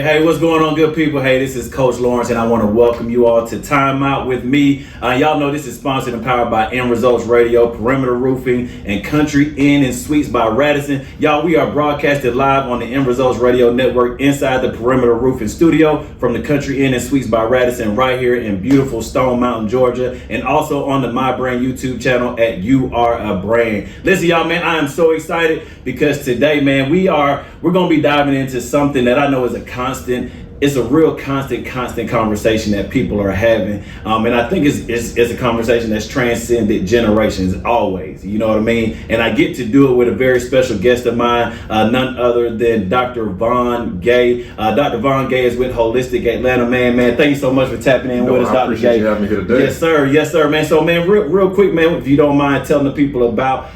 Hey, what's going on, good people? Hey, this is Coach Lawrence, and I want to welcome you all to Time Out with me. Y'all know this is sponsored and powered by End Results Radio, Perimeter Roofing, and Country Inn and Suites by Radisson. Y'all, we are broadcasted live on the End Results Radio Network inside the Perimeter Roofing Studio from the Country Inn and Suites by Radisson right here in beautiful Stone Mountain, Georgia, and also on the My Brand YouTube channel at You Are a Brand. Listen, y'all, man, I am so excited because today, man, we're going to be diving into something that I know is a constant. It's a real constant conversation that people are having, and I think it's a conversation that's transcended generations always, you know what I mean? And I get to do it with a very special guest of mine, none other than Dr. Vaughn Gay. Dr. Vaughn Gay is with Holistic Atlanta, man. Thank you so much for tapping in with us, Dr. Gay. You having me here today. Yes, sir, man. So, man, real quick, man, if you don't mind telling the people about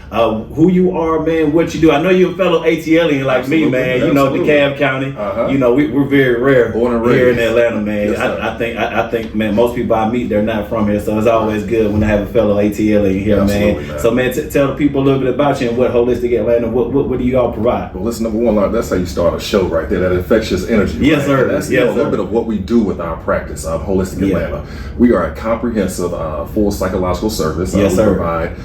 who you are, man, what you do. I know you're a fellow ATLian like me, man. You know, DeKalb County. You know, we're very rare. Born and raised here in Atlanta, man. Yes, I think, man, most people I meet, they're not from here, so it's always good when I have a fellow ATL in here, man. So, man, tell the people a little bit about you and what Holistic Atlanta, what do you all provide? Well, listen, number one, that's how you start a show right there, that infectious energy. Yes, right? sir. And that's a little bit of what we do with our practice of Holistic Atlanta. We are a comprehensive, full psychological service. Yes, we provide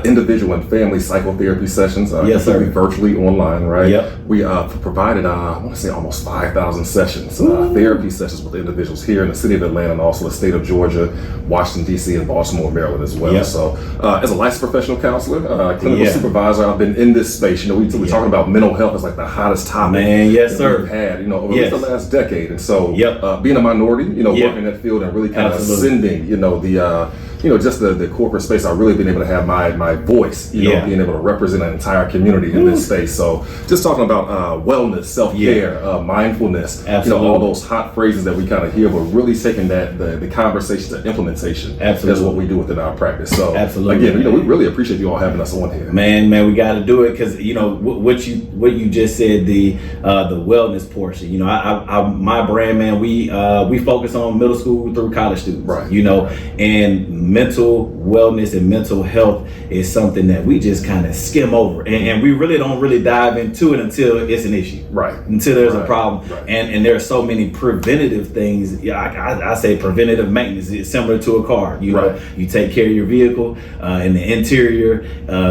individual and family psychotherapy sessions, completely virtually online, right? Yep. We provided, I want to say, almost 5,000 sessions, therapy sessions with individuals here in the city of Atlanta and also the state of Georgia, Washington, D.C., and Baltimore, Maryland as well. Yep. So as a licensed professional counselor, clinical supervisor, I've been in this space. You know, we're talking about mental health is like the hottest topic we've had, you know, over the last decade. And so being a minority, you know, working in that field and really kind of ascending, you know, just the corporate space, I've really been able to have my voice, you know, being able to represent an entire community in this space. So just talking about wellness, self-care, mindfulness, you know, all those hot phrases that we kind of hear, but really taking the conversation to implementation. That's what we do within our practice. So again, you know, we really appreciate you all having us on here. Man, we got to do it because, you know, what you just said, the wellness portion. You know, my brand, man, we focus on middle school through college students, right? You know, and mental wellness and mental health is something that we just kind of skim over, and we really don't dive into it until it's an issue, right? Until there's a problem, and there are so many preventative things. I say preventative maintenance. It's similar to a car. You know, you take care of your vehicle in the interior.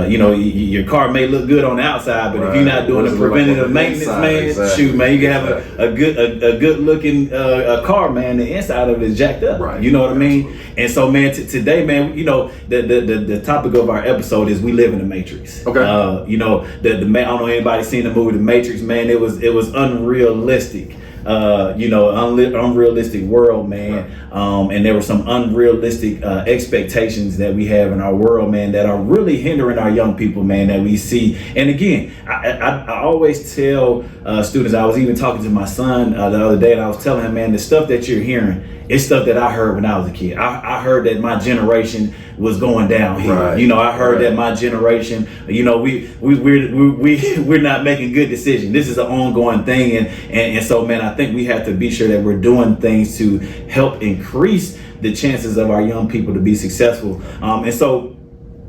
You know, your car may look good on the outside, but if you're not doing the preventative maintenance, man, shoot, man, you can have a good looking car, man. The inside of it is jacked up. Right. You know what I mean? And so, man, today, man, you know, the topic of our episode is we live in the Matrix. Okay. You know, I don't know anybody seen the movie The Matrix, man. It was unrealistic. You know, unrealistic world, man. And there were some unrealistic expectations that we have in our world, man, that are really hindering our young people, man, that we see. And again, I always tell students, I was even talking to my son the other day, and I was telling him, man, the stuff that you're hearing, it's stuff that I heard when I was a kid. I heard that my generation was going downhill. Right. You know, I heard that my generation, you know, we're not making good decisions. This is an ongoing thing, and so, man, I think we have to be sure that we're doing things to help increase the chances of our young people to be successful. And so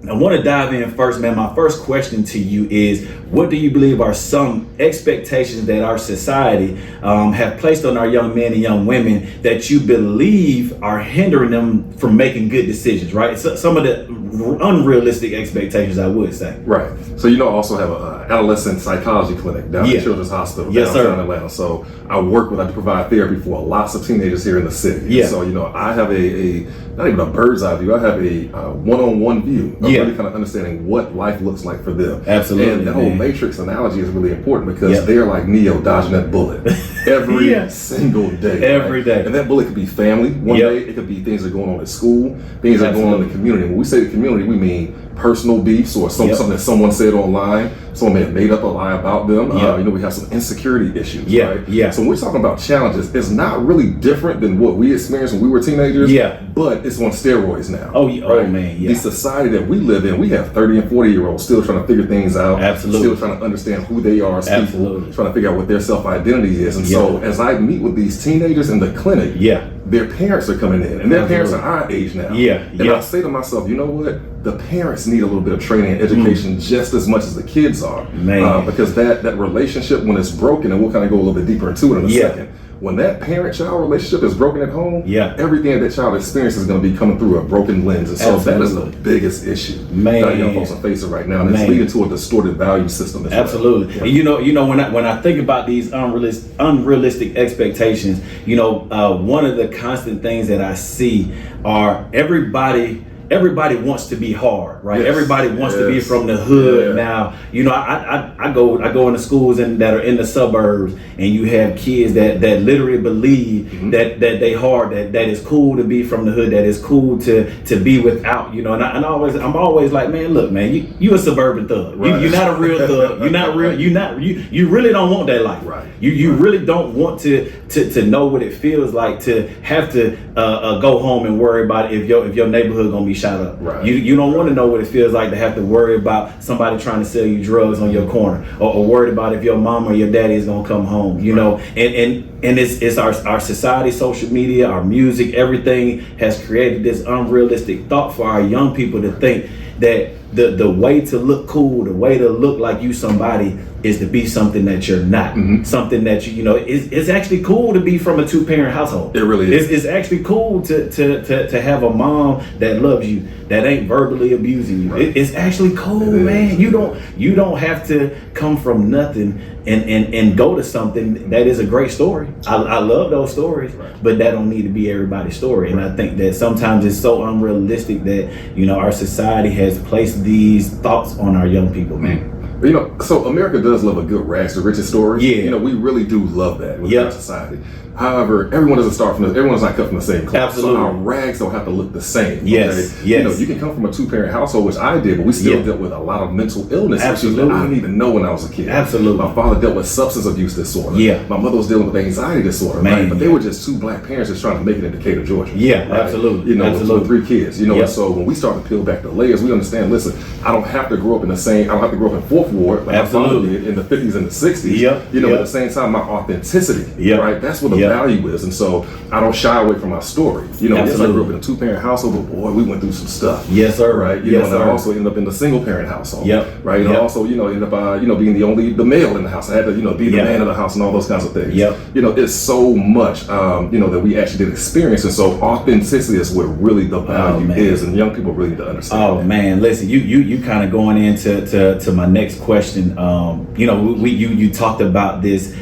I want to dive in first, man. My first question to you is, what do you believe are some expectations that our society have placed on our young men and young women that you believe are hindering them from making good decisions, right? So, some of the unrealistic expectations, I would say. Right. So, you know, I also have an adolescent psychology clinic down at Children's Hospital downtown Atlanta. So I provide therapy for lots of teenagers here in the city. Yeah. So, you know, I have not even a bird's eye view, I have a one-on-one view of really kind of understanding what life looks like for them. Absolutely. And the whole Matrix analogy is really important because they're like Neo dodging that bullet every single day. Every day. And that bullet could be family. One day it could be things that are going on at school, things that are going on in the community. When we say the community, we mean personal beefs or something that someone said online. Someone may have made up a lie about them. You know, we have some insecurity issues, right? Yeah. So when we're talking about challenges, it's not really different than what we experienced when we were teenagers. Yeah. But it's on steroids now. Oh man. Yeah. The society that we live in, we have 30 and 40-year-olds still trying to figure things out. Absolutely. Still trying to understand who they are as people. Trying to figure out what their self-identity is. And so as I meet with these teenagers in the clinic, their parents are coming in, and their parents are our age now. And I say to myself, you know what? The parents need a little bit of training and education just as much as the kids are. Because that relationship, when it's broken, and we'll kind of go a little bit deeper into it in a second, when that parent-child relationship is broken at home, everything that child experiences is going to be coming through a broken lens. And so that is the biggest issue that young folks are facing right now. And it's leading to a distorted value system as Absolutely. well. And you know, when I think about these unrealistic expectations, you know, one of the constant things that I see are everybody wants to be hard, right? Everybody wants to be from the hood. Now, you know, I go into schools that are in the suburbs, and you have kids that literally believe that they hard, that it's cool to be from the hood, that it's cool to be without, you know. And I'm always like, man, look, man, you a suburban thug. Right. You're not a real thug. You're not real. You really don't want that life. Right. You really don't want to know what it feels like to have to go home and worry about if your neighborhood gonna be shot up. Right. You don't want to know what it feels like to have to worry about somebody trying to sell you drugs on your corner, or worried about if your mom or your daddy is gonna come home. You know, and it's our society, social media, our music, everything has created this unrealistic thought for our young people to think that the way to look cool, the way to look like you somebody, is to be something that you're not. Something that you know, it's actually cool to be from a 2-parent household. It really is. It's actually cool to have a mom that loves you, that ain't verbally abusing you. It's actually cool, man. You don't have to come from nothing and go to something that is a great story. I love those stories, but that don't need to be everybody's story. And I think that sometimes it's so unrealistic that, you know, our society has placed these thoughts on our young people, man. You know, so America does love a good rags to riches story. Yeah. You know, we really do love that within our society. However, everyone's not cut from the same cloth. Absolutely. So our rags don't have to look the same. Yes. Okay? You know, you can come from a 2-parent household, which I did, but we still dealt with a lot of mental illness issues that I didn't even know when I was a kid. Absolutely. My father dealt with substance abuse disorder. Yeah. My mother was dealing with anxiety disorder. Man, right? But they were just 2 black parents just trying to make it in Decatur, Georgia. Yeah, right? Absolutely. You know, with 3 kids. You know, and so when we start to peel back the layers, we understand, listen, I don't have to grow up in I don't have to grow up in 4th Ward like my father did in the 50s and the 60s. You know, at the same time, my authenticity, right? That's what the value is. And so I don't shy away from my story. You know, yes, I grew up in a 2-parent household, but boy, we went through some stuff. Yes, sir. Right. You know, and I also ended up in the 1-parent household. Yep. Right. And also, you know, ended up, being the male in the house. I had to, be the man of the house and all those kinds of things. Yep. You know, it's so much, that we actually did experience. And so authenticity is where really the value is, and young people really need to understand. Oh, man. Listen, you kind of going into my next question. You know, you talked about this,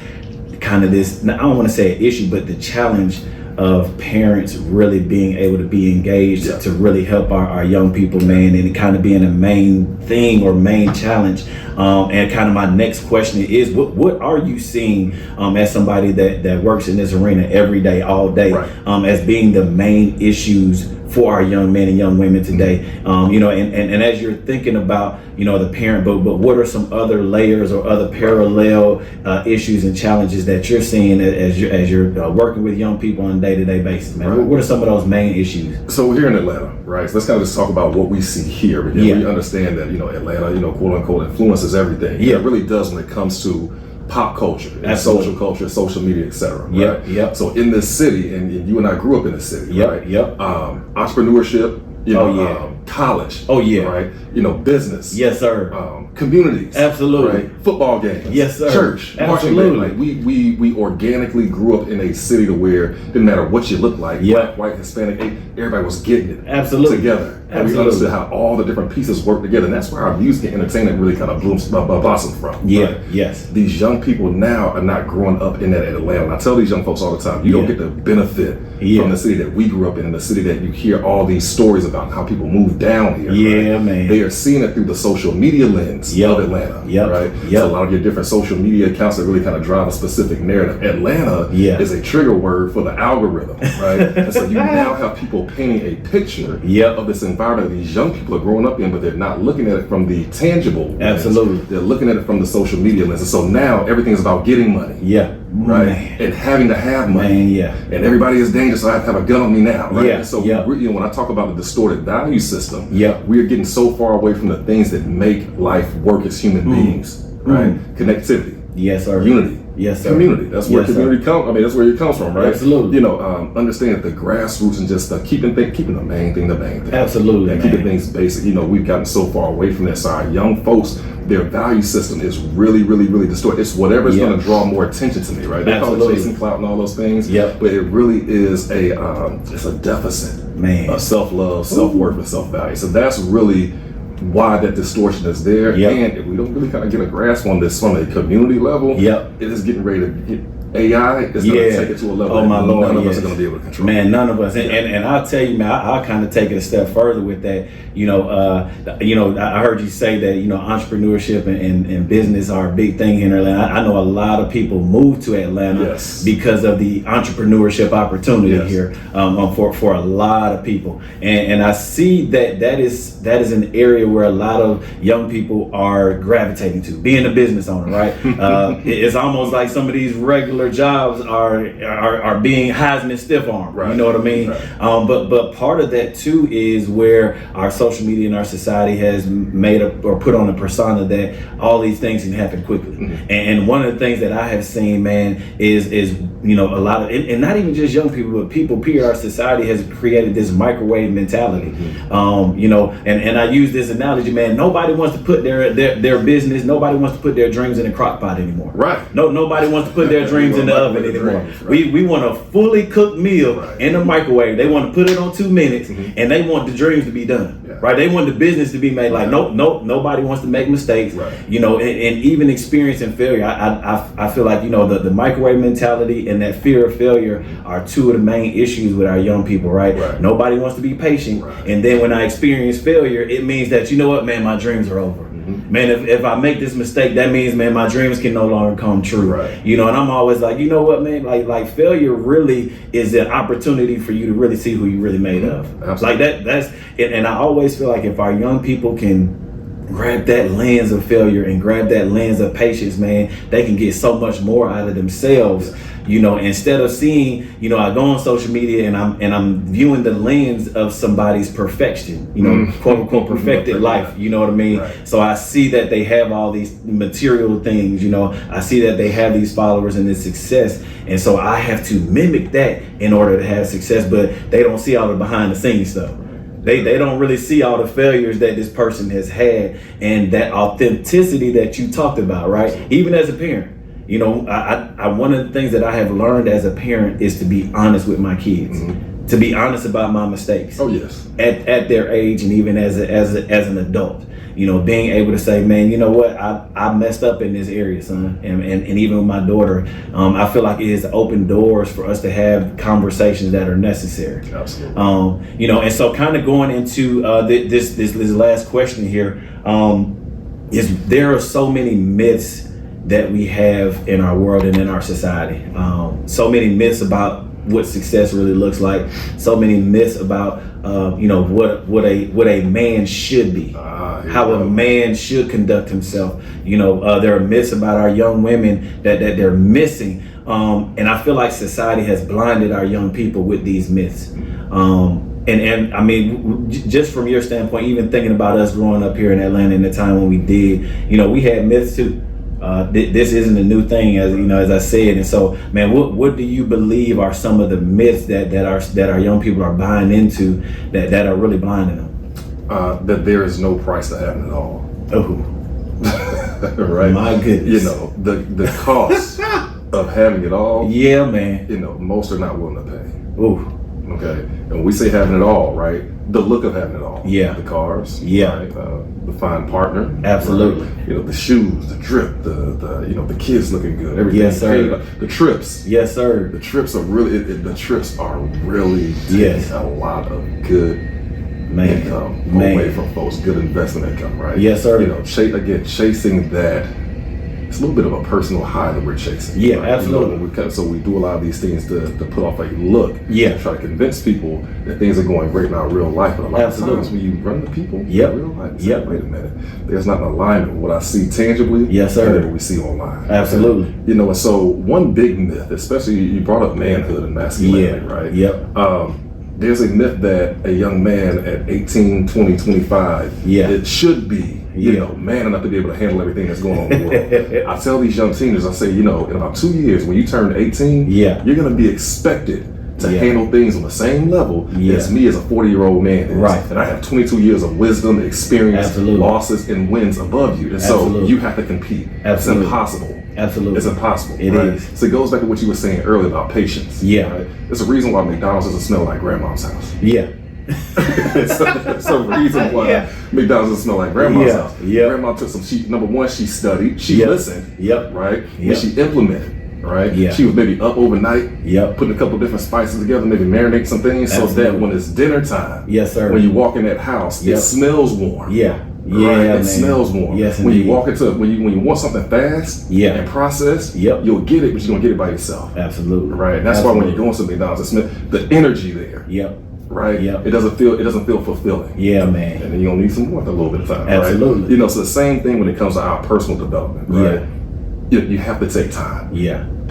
I don't want to say an issue, but the challenge of parents really being able to be engaged to really help our young people, man, and it kind of being a main thing or main challenge. And kind of my next question is, what are you seeing as somebody that works in this arena every day, all day, as being the main issues for our young men and young women today? You know, and as you're thinking about, the parent, but what are some other layers or other parallel issues and challenges that you're seeing as you're working with young people on a day-to-day basis, man? What are some of those main issues? So we're here in Atlanta, right? So let's kind of just talk about what we see here. Because we understand that, Atlanta, quote unquote, influences everything. Yeah, it really does when it comes to pop culture, and social culture, social media, etc. Right? Yep. So in this city, and you and I grew up in this city, right? Yep. Entrepreneurship, college. Oh yeah. Right. Business. Yes, sir. Communities. Absolutely. Right? Football games. Yes, sir. Church. Absolutely. Like we organically grew up in a city to where it didn't matter what you looked like, black, white, Hispanic, everybody was getting it. Absolutely. Together. And we understood how all the different pieces work together. And that's where our music and entertainment really kind of blossomed from. Yeah. Right? Yes. These young people now are not growing up in that Atlanta. And I tell these young folks all the time, you don't get the benefit from the city that we grew up in, and the city that you hear all these stories about how people move down here. Yeah, right? Man. They are seeing it through the social media lens of Atlanta. Right? So a lot of your different social media accounts that really kind of drive a specific narrative. Atlanta is a trigger word for the algorithm, right? And so you now have people painting a picture of this environment that these young people are growing up in, but they're not looking at it from the tangible lens. Absolutely. They're looking at it from the social media lens. And so now everything is about getting money. Yeah. Right. Man. And having to have money. Man, and everybody is dangerous, so I have to have a gun on me now. Right. Yeah. So when I talk about the distorted value system, we are getting so far away from the things that make life work as human beings. Right. Connectivity. Yes, sir. Unity. Yes, sir. Community. That's where Yes, community comes. I mean, that's where it comes from, right? Absolutely. Understand the grassroots and just keeping the main thing the main thing. Absolutely, and keeping things basic. We've gotten so far away from that. So our young folks, their value system is really, really, really distorted. It's whatever's going to draw more attention to me, right? They call it chasing clout and all those things. Yep. But it really is it's a deficit of self-love, self-worth, and self-value. So that's really why that distortion is there. Yep. And if we don't really kind of get a grasp on this from a community level, it is getting ready to AI is going to take it to a level that none of us are going to be able to control. Man, none of us. And I'll tell you, man, I'll kind of take it a step further with that. I heard you say that, entrepreneurship and business are a big thing in Atlanta. I know a lot of people move to Atlanta because of the entrepreneurship opportunity here for a lot of people. And I see that is an area where a lot of young people are gravitating to, being a business owner, right? It's almost like some of these regular jobs are being Heisman stiff arm, you know what I mean? Right. But part of that too is where our social media and our society has made or put on a persona that all these things can happen quickly. Mm-hmm. And one of the things that I have seen, man, is a lot of, and not even just young people, but people, our society has created this microwave mentality. Mm-hmm. And I use this analogy, man. Nobody wants to put their business, nobody wants to put their dreams in a crock pot anymore. Right. Nobody wants to put their dreams in the oven anymore. We want a fully cooked meal in the microwave. They want to put it on 2 minutes, and they want the dreams to be done. Yeah. Right? They want the business to be made. Like nobody wants to make mistakes. Right. And even experiencing failure. I feel like the microwave mentality and that fear of failure are two of the main issues with our young people. Right? Nobody wants to be patient, and then when I experience failure, it means that man, my dreams are over. Man, if I make this mistake, that means, man, my dreams can no longer come true. Right. And I'm always like, you know what, man, like failure really is an opportunity for you to really see who you really made of. Absolutely. Like that's and I always feel like if our young people can grab that lens of failure and grab that lens of patience, man, they can get so much more out of themselves. Instead of seeing, I go on social media and I'm viewing the lens of somebody's perfection, quote unquote perfected life, you know what I mean? Right. So I see that they have all these material things, I see that they have these followers and this success. And so I have to mimic that in order to have success, but they don't see all the behind the scenes stuff. They don't really see all the failures that this person has had and that authenticity that you talked about, right? Even as a parent. I one of the things that I have learned as a parent is to be honest with my kids, to be honest about my mistakes. Oh yes. At their age and even as an adult, being able to say, man, you know what, I messed up in this area, son, and even with my daughter, I feel like it has opened doors for us to have conversations that are necessary. Absolutely. And so kind of going into this last question here, is there are so many myths that we have in our world and in our society. So many myths about what success really looks like. So many myths about what a man should be, how a man should conduct himself. There are myths about our young women that they're missing, and I feel like society has blinded our young people with these myths. And I mean, just from your standpoint, even thinking about us growing up here in Atlanta in the time when we did, we had myths too. This isn't a new thing, as I said. And so, man, what do you believe are some of the myths that our young people are buying into that are really blinding them? That there is no price to having it all. Oh, right. My goodness. The cost of having it all. Yeah, man. Most are not willing to pay. Ooh. Okay. And when we say having it all, right? The look of having it all. Yeah. The cars. Yeah. Right? The fine partner. Absolutely. Right? The shoes, the drip, the kids looking good, everything. Yes, sir. The trips. Yes, sir. The trips are really taking a lot of good income away from folks. Good investment income, right? Yes, sir. Chasing that. It's a little bit of a personal high that we're chasing. Yeah, right? Absolutely. So we do a lot of these things to put off a look. Yeah. Try to convince people that things are going great in our real life. But a lot of times when you run to people in real life, say, wait a minute, there's not an alignment with what I see tangibly yes, sir. and what we see online. Absolutely. And so one big myth, especially you brought up manhood and masculinity, right? Yep. There's a myth that a young man at 18, 20, 25, it should be man enough to be able to handle everything that's going on in the world. I tell these young teenagers, I say, in about 2 years, when you turn 18, you're going to be expected to handle things on the same level as me as a 40-year-old man is. Right. And I have 22 years of wisdom, experience, losses, and wins above you. And so you have to compete. It's impossible. Absolutely. It's impossible. It is. So it goes back to what you were saying earlier about patience. Yeah. Right? There's a reason why McDonald's doesn't smell like grandma's house. Yeah. It's a reason why McDonald's doesn't smell like grandma's house. Yeah. Grandma took number one, she studied, she listened. Right? And she implemented. Right? Yeah. She was maybe up overnight, putting a couple different spices together, maybe marinate some things so that when it's dinner time, when you walk in that house, it smells warm. It smells warm. Yes, when you walk into when you want something fast and processed, you'll get it, but you're gonna get it by yourself. Absolutely. Right. And that's why when you go into McDonald's, the energy there. Right. It doesn't feel fulfilling. Man. And then you're gonna need some more for a little bit of time. Absolutely. Right? So the same thing when it comes to our personal development. Right. You have to take time.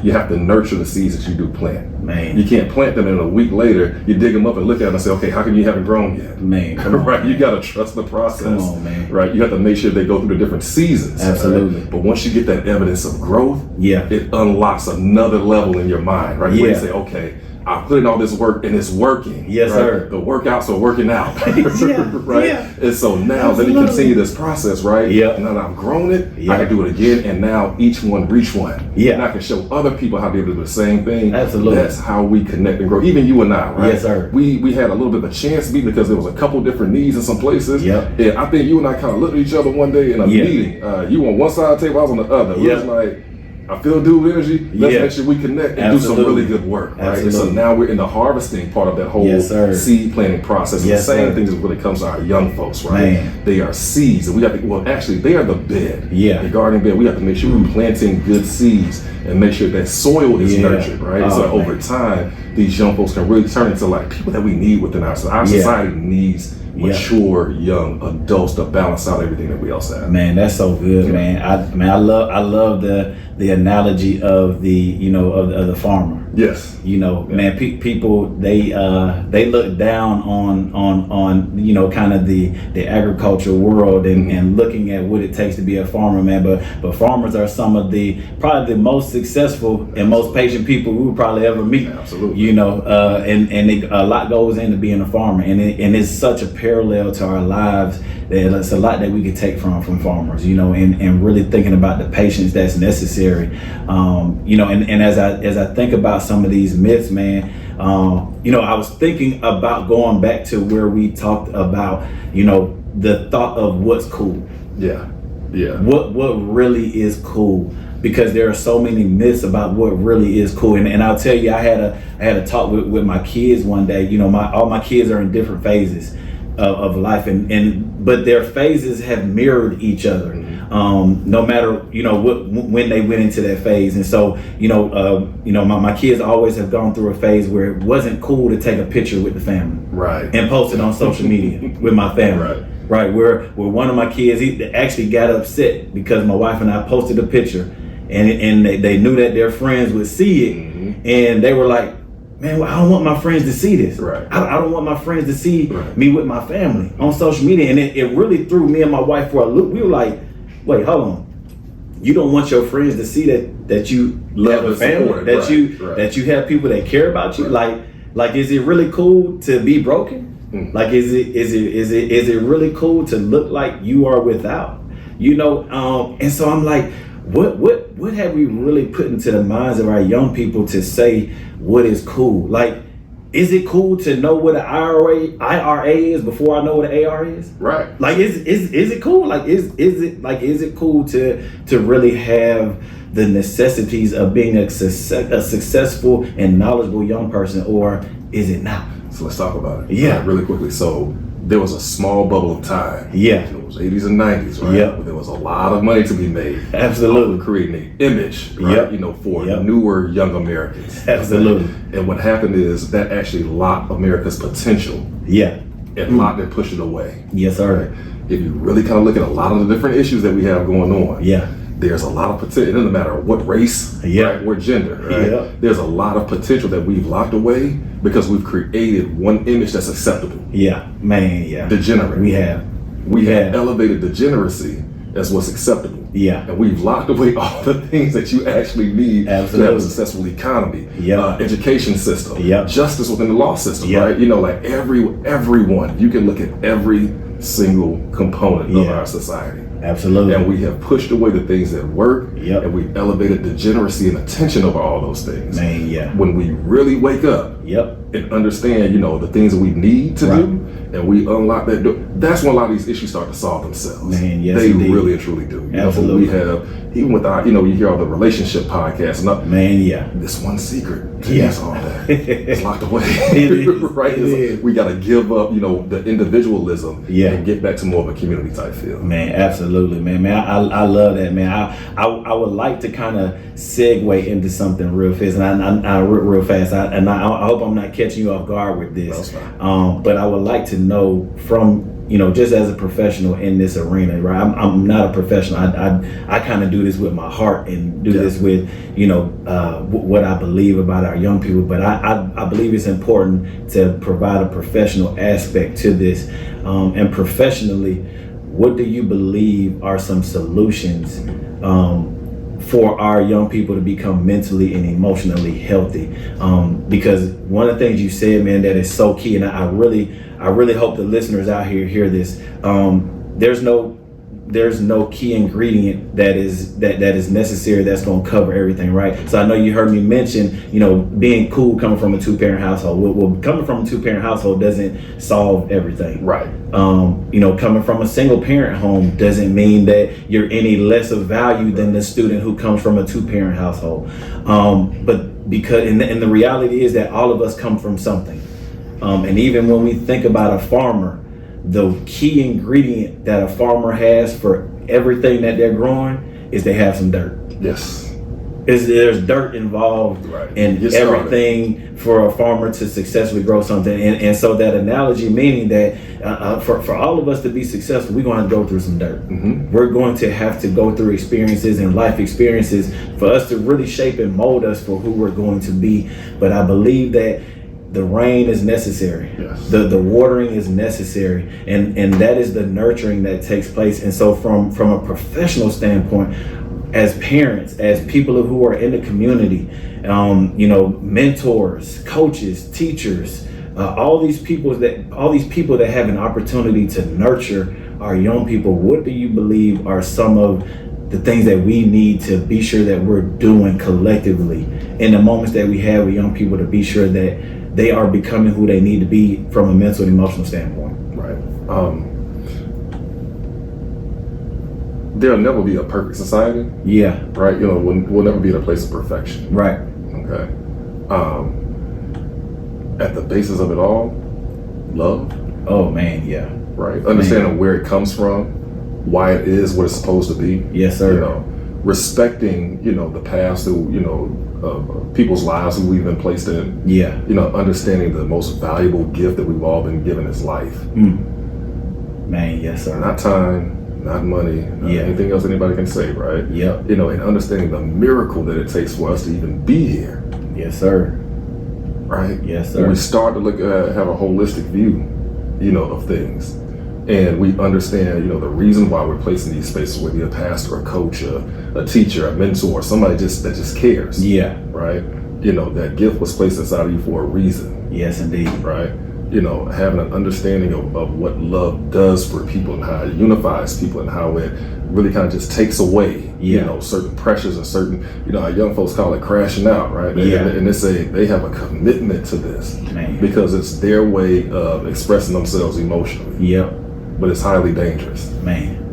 You have to nurture the seeds that you do plant. Man. You can't plant them and a week later you dig them up and look at them and say, okay, how come you haven't grown yet? Man. Right? You gotta trust the process. Come on, man. Right? You have to make sure they go through the different seasons. Absolutely. Right? But once you get that evidence of growth, it unlocks another level in your mind, right? Where you say, okay, I put in all this work and it's working. Yes, sir. The workouts are working out. Right? And so now let me continue this process, right? And now that I've grown it, I can do it again, and now each one reach one. And I can show other people how to be able to do the same thing. Absolutely. That's how we connect and grow. Even you and I, right? Yes, sir. We had a little bit of a chance meet because there was a couple different needs in some places. And I think you and I kind of looked at each other one day in a meeting. You on one side of the table, I was on the other. We was like, I feel dude energy. Let's make sure we connect and do some really good work, right? And so now we're in the harvesting part of that whole seed planting process. The same thing is when it comes to our young folks, right? Man. They are seeds, and we have to. Actually, they are the bed. The gardening bed. We have to make sure we're planting good seeds and make sure that soil is nurtured, right? So over time, these young folks can really turn into like people that we need within our society. Our society needs mature young adults to balance out everything that we else have. Man, that's so good, man. I love the analogy of the of the farmer. Man, people they look down on kind of the agricultural world and looking at what it takes to be a farmer, man. But farmers are some of probably the most successful and most patient people we would probably ever meet. Absolutely. A lot goes into being a farmer, and it's such a parallel to our lives that it's a lot that we could take from farmers, and really thinking about the patience that's necessary. And as I think about some of these myths, man, I was thinking about going back to where we talked about, the thought of what's cool. What really is cool, because there are so many myths about what really is cool. And I'll tell you, I had a talk with my kids one day. All my kids are in different phases of life, but their phases have mirrored each other. No matter when they went into that phase. And so my kids always have gone through a phase where it wasn't cool to take a picture with the family, and post it on social media with my family, where one of my kids, he actually got upset because my wife and I posted a picture, and they knew that their friends would see it, and they were like, man, I don't want my friends to see this. I don't want my friends to see me with my family on social media. And it really threw me and my wife for a loop. We were like, wait, hold on. You don't want your friends to see that you love the family, that you have people that care about you. Like, is it really cool to be broken? Like, is it really cool to look like you are without? And so I'm like, what have we really put into the minds of our young people to say what is cool? Like, is it cool to know what an IRA is before I know what an AR is? Like, is it cool? Like, is it cool to really have the necessities of being a successful and knowledgeable young person, or is it not? So let's talk about it. Really quickly. So there was a small bubble of time. It was 80s and 90s, right? There was a lot of money to be made. Absolutely. Creating an image, right? For newer young Americans. Absolutely. And what happened is that actually locked America's potential. And locked and pushed it away. Yes, sir. Right? If you really kind of look at a lot of the different issues that we have going on, there's a lot of potential. It doesn't matter what race, or gender, right? There's a lot of potential that we've locked away because we've created one image that's acceptable. Degenerate. We have. We have elevated degeneracy as what's acceptable. Yeah. And we've locked away all the things that you actually need to have a successful economy, education system, justice within the law system, right? You know, like everyone, you can look at every single component of our society. Absolutely. And we have pushed away the things that work, and we've elevated degeneracy and attention over all those things. Man, When we really wake up and understand, you know, the things that we need to do, and we unlock that door, that's when a lot of these issues start to solve themselves. Man, yes, they indeed. really and truly do. You Absolutely. know, we have, even with our, you know, you hear all the relationship podcasts, man, this one secret to all that. It's locked away. It is. Right? It is. We got to give up, you know, the individualism and get back to more of a community type feel. Man, absolutely, man. I love that, man. I would like to kind of segue into something real fast, and I real fast. I hope I'm not catching you off guard with this. But I would like to know from, you know, just as a professional in this arena, right? I'm not a professional. I kind of do this with my heart and do this with, you know, what I believe about our young people. But I believe it's important to provide a professional aspect to this. And professionally, what do you believe are some solutions for our young people to become mentally and emotionally healthy? Because one of the things you said, man, that is so key, and I really hope the listeners out here hear this. There's no key ingredient that is necessary that's going to cover everything, right? So I know you heard me mention, you know, being cool coming from a two-parent household. Well, coming from a two-parent household doesn't solve everything, right? You know, coming from a single-parent home doesn't mean that you're any less of value than the student who comes from a two-parent household. But because and the reality is that all of us come from something. And even when we think about a farmer, the key ingredient that a farmer has for everything that they're growing is they have some dirt. Yes. There's dirt involved in everything for a farmer to successfully grow something. And so that analogy, meaning that for all of us to be successful, we're going to go through some dirt. We're going to have to go through experiences and life experiences for us to really shape and mold us for who we're going to be. But I believe that the rain is necessary. Yes. The watering is necessary, and that is the nurturing that takes place. And so from a professional standpoint, as parents, as people who are in the community, you know, mentors, coaches, teachers, all these people that have an opportunity to nurture our young people, what do you believe are some of the things that we need to be sure that we're doing collectively in the moments that we have with young people to be sure that they are becoming who they need to be from a mental and emotional standpoint? Right. There'll never be a perfect society. Yeah. Right. You know, we'll never be at a place of perfection. Right. Okay. At the basis of it all, love. Oh man, yeah. Right. Understanding where it comes from, why it is what it's supposed to be. Yes, sir. You know, respecting, you know, the past, you know, people's lives who we've been placed in. Yeah. You know, understanding the most valuable gift that we've all been given is life. Man, yes, sir. Not time, not money, not anything else anybody can say, right? Yep. You know, and understanding the miracle that it takes for us to even be here. Yes, sir. Right? Yes, sir. When we start to look have a holistic view, you know, of things, and we understand, you know, the reason why we're placed in these spaces, whether you're a pastor, a coach, a teacher, a mentor, somebody that just cares. Yeah. Right? You know, that gift was placed inside of you for a reason. Yes, indeed. Right? You know, having an understanding of what love does for people and how it unifies people and how it really kind of just takes away, you know, certain pressures and certain, you know, our young folks call it crashing out, right? And they have a commitment to this. Man. Because it's their way of expressing themselves emotionally. Yep. But it's highly dangerous. Man.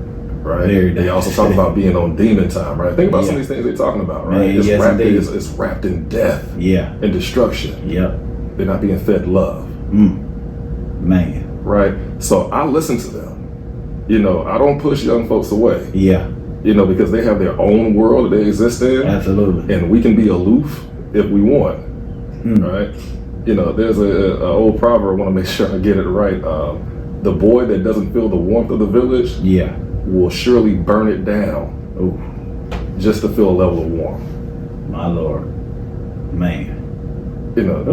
Right? Very they also talk about being on demon time, right? Think about some of these things they're talking about, right? Man, It's wrapped in death and destruction. Yep. They're not being fed love. Man. Right? So I listen to them. You know, I don't push young folks away. Yeah. You know, because they have their own world that they exist in. Absolutely. And we can be aloof if we want. Right? You know, there's a old proverb, I want to make sure I get it right. The boy that doesn't feel the warmth of the village will surely burn it down just to feel a level of warmth. My Lord. Man. You know,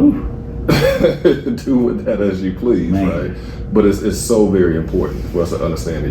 do with that as you please, right? But it's so very important for us to understand that,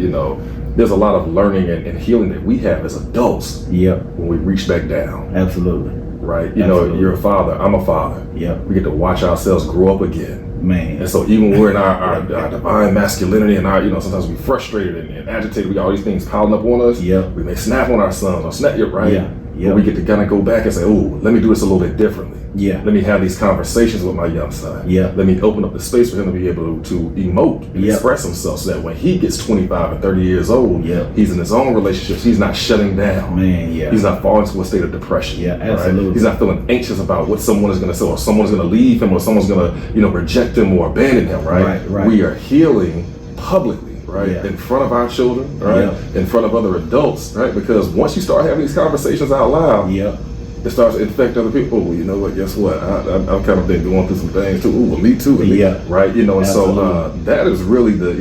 there's a lot of learning and healing that we have as adults. Yep. When we reach back down. Absolutely. Right? You're a father. I'm a father. Yep. We get to watch ourselves grow up again. Man. And so even when we're in our divine masculinity and sometimes we frustrated and agitated, we got all these things piling up on us. Yep. We may snap on our sons or snap, right? Yeah. But we get to kind of go back and say, oh, let me do this a little bit differently. Yeah. Let me have these conversations with my young son. Yeah. Let me open up the space for him to be able to emote and express himself so that when he gets 25 and 30 years old, he's in his own relationships. He's not shutting down. Man, yeah. He's not falling into a state of depression. Yeah, absolutely. Right? He's not feeling anxious about what someone is going to say, or someone's going to leave him, or someone's going to, reject him or abandon him, right? Right. We are healing publicly, right? Yeah. In front of our children, right? In front of other adults, right? Because once you start having these conversations out loud, it starts to infect other people. Oh, you know what? Guess what? I've kind of been going through some things too. Oh, well, me too. Right? And absolutely. So that is really that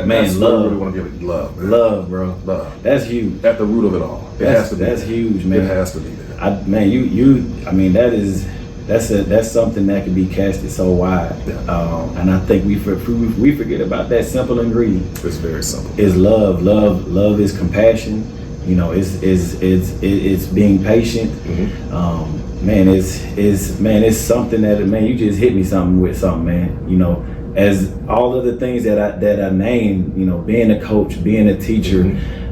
man, that's love. what we really want to give it. Love, man. Love, bro. Love. That's huge. At the root of it all. It has to be. That's huge, man. It has to be there. That's something that can be casted so wide. And I think we forget about that simple ingredient. It's very simple. Is love. Love is compassion. It's being patient. Mm-hmm. It's something that, man, you just hit me with something, man. As all of the things that I named, being a coach, being a teacher,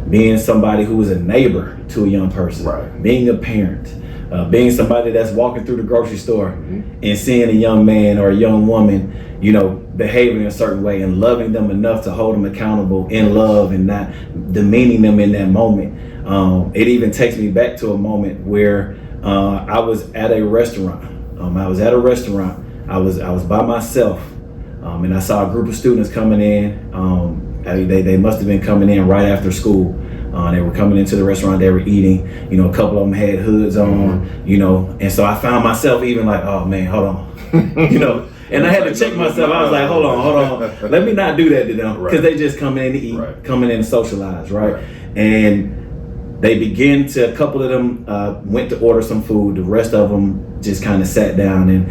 being somebody who is a neighbor to a young person, right. Being a parent, being somebody that's walking through the grocery store and seeing a young man or a young woman, behaving a certain way and loving them enough to hold them accountable in love and not demeaning them in that moment. It even takes me back to a moment where I was at a restaurant. I was by myself, and I saw a group of students coming in. They must have been coming in right after school. They were coming into the restaurant, they were eating, a couple of them had hoods on, and so I found myself even like, oh man, hold on, and I had to check myself. I was like, hold on, let me not do that to them, because they just come in to eat, coming in to socialize, right? And they a couple of them went to order some food, the rest of them just kind of sat down, and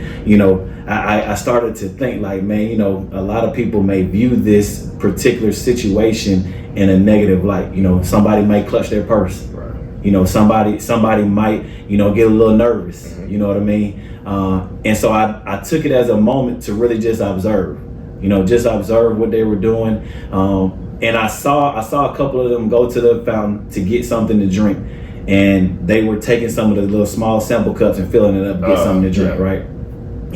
I started to think like, man, a lot of people may view this particular situation in a negative light. Somebody might clutch their purse. Right. Somebody might, get a little nervous. Mm-hmm. You know what I mean? And so I took it as a moment to really just observe. Just observe what they were doing. And I saw a couple of them go to the fountain to get something to drink, and they were taking some of the little small sample cups and filling it up to get something to drink, right?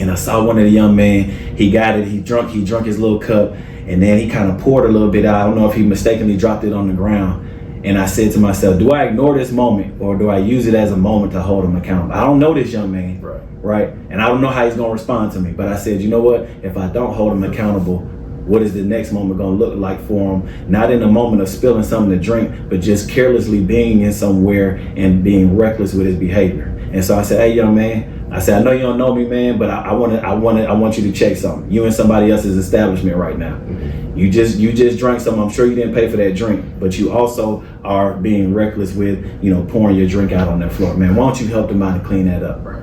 And I saw one of the young men, he got it, he drunk his little cup, and then he kind of poured a little bit out. I don't know if he mistakenly dropped it on the ground. And I said to myself, do I ignore this moment, or do I use it as a moment to hold him accountable? I don't know this young man, right? And I don't know how he's gonna respond to me, but I said, you know what? If I don't hold him accountable, what is the next moment gonna look like for him? Not in a moment of spilling something to drink, but just carelessly being in somewhere and being reckless with his behavior. And so I said, hey, young man, I said, I know you don't know me, man, but I want you to check something. You in somebody else's establishment right now. Mm-hmm. You just drank something. I'm sure you didn't pay for that drink, but you also are being reckless with, pouring your drink out on that floor. Man, why don't you help them out and clean that up? Right.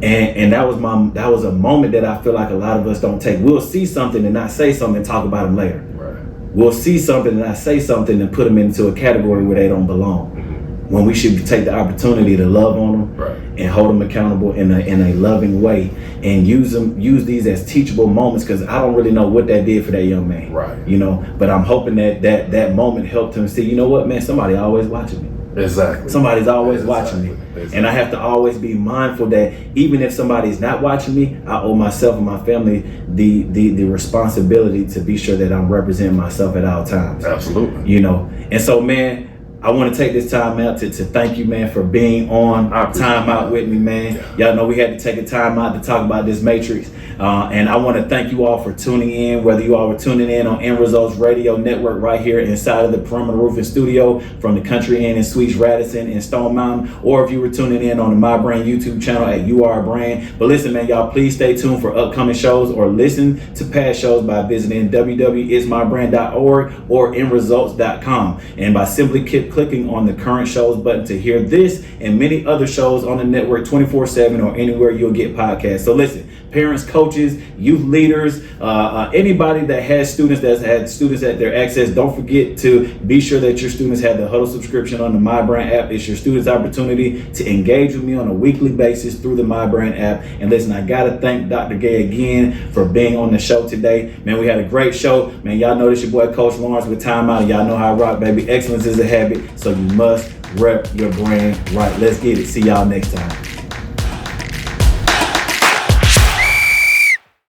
And that was a moment that I feel like a lot of us don't take. We'll see something and not say something and talk about them later. Right. We'll see something and not say something and put them into a category where they don't belong. Mm-hmm. When we should take the opportunity to love on them and hold them accountable in a loving way, and use these as teachable moments, because I don't really know what that did for that young man. Right. But I'm hoping that moment helped him see, you know what, man, somebody always watching me. Exactly. Somebody's always watching me. Exactly. And I have to always be mindful that even if somebody's not watching me, I owe myself and my family the responsibility to be sure that I'm representing myself at all times. Absolutely. And so, man, I want to take this time out to thank you, man, for being on Time Out with me, man. Yeah. Y'all know we had to take a time out to talk about this matrix. And I want to thank you all for tuning in, whether you all were tuning in on End Results Radio Network right here inside of the Perimeter Roofing Studio from the Country Inn in Suites Radisson and Stone Mountain, or if you were tuning in on the My Brand YouTube channel at UR Brand. But listen, man, y'all, please stay tuned for upcoming shows, or listen to past shows by visiting www.ismybrand.org or endresults.com, and by simply clicking on the current shows button to hear this and many other shows on the network 24/7 or anywhere you'll get podcasts. So listen, parents, coaches, youth leaders, anybody that has students, that's had students at their access, don't forget to be sure that your students have the Huddle subscription on the My Brand app. It's your students' opportunity to engage with me on a weekly basis through the My Brand app. And listen, I gotta thank Dr. Gay again for being on the show today. Man, we had a great show. Man, y'all know this your boy Coach Lawrence with Time Out. Y'all know how I rock, baby. Excellence is a habit, so you must rep your brand right. Let's get it. See y'all next time.